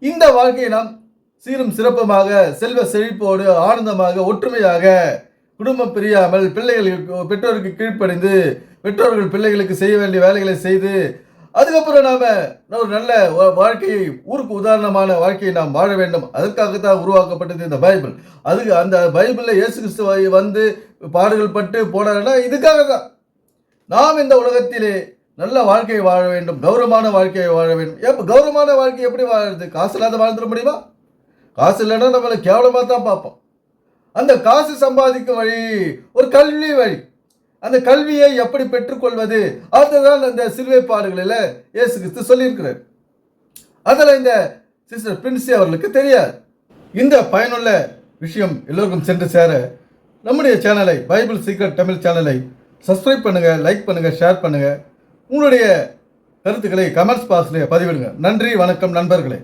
இந்த வாழ்க்கையை நாம் சீரும் சிறப்புமாக செல்வ செழிப்போடு ஆனந்தமாக ஒற்றுமையாக குடும்பம் பிரியாமல் பெற்றோருக்கு கீழ்ப்படிந்து பெற்றோர்கள் பிள்ளைகளுக்கு செய்ய வேண்டிய வேலைகளை செய்து அதுக்கப்புறம் நாம ஒரு நல்ல வாழ்க்கையை ஊருக்கு உதாரணமான வாழ்க்கையை நாம் வாழ வேண்டும். அதற்காகத்தான் உருவாக்கப்பட்டது இந்த பைபிள். அதுக்கு அந்த பைபிளில் இயேசு கிறிஸ்து வந்து பாடுகள் பட்டு போனார்னா இதுக்காக தான். நாம் இந்த உலகத்திலே நல்ல வாழ்க்கையை வாழ வேண்டும், கௌரவமான வாழ்க்கையை வாழ வேண்டும். கௌரவமான வாழ்க்கை எப்படி வாழறது? காசு இல்லாத வாழ்ந்துட முடியுமா? காசு இல்லைன்னா நம்மளை கேவலமாக தான் பார்ப்போம். அந்த காசு சம்பாதிக்கும் வழி ஒரு கல்வி வழி. அந்த கல்வியை எப்படி பெற்றுக்கொள்வது அதுதான் அந்த சிலுவை பாடுகளில் இயேசு கிறிஸ்து சொல்லியிருக்கிறார். அதில் இந்த சிஸ்டர் பிரின்சி அவர்களுக்கு தெரியாது. இந்த பயனுள்ள விஷயம் எல்லோருக்கும் சென்று சேர நம்முடைய சேனலை பைபிள் சீக்ரெட் தமிழ் சேனலை சப்ஸ்கிரைப் பண்ணுங்கள், லைக் பண்ணுங்கள், ஷேர் பண்ணுங்கள். உங்களுடைய கருத்துக்களை கமெண்ட்ஸ் பாக்ஸில் பதிவிடுங்க. நன்றி, வணக்கம் நண்பர்களே.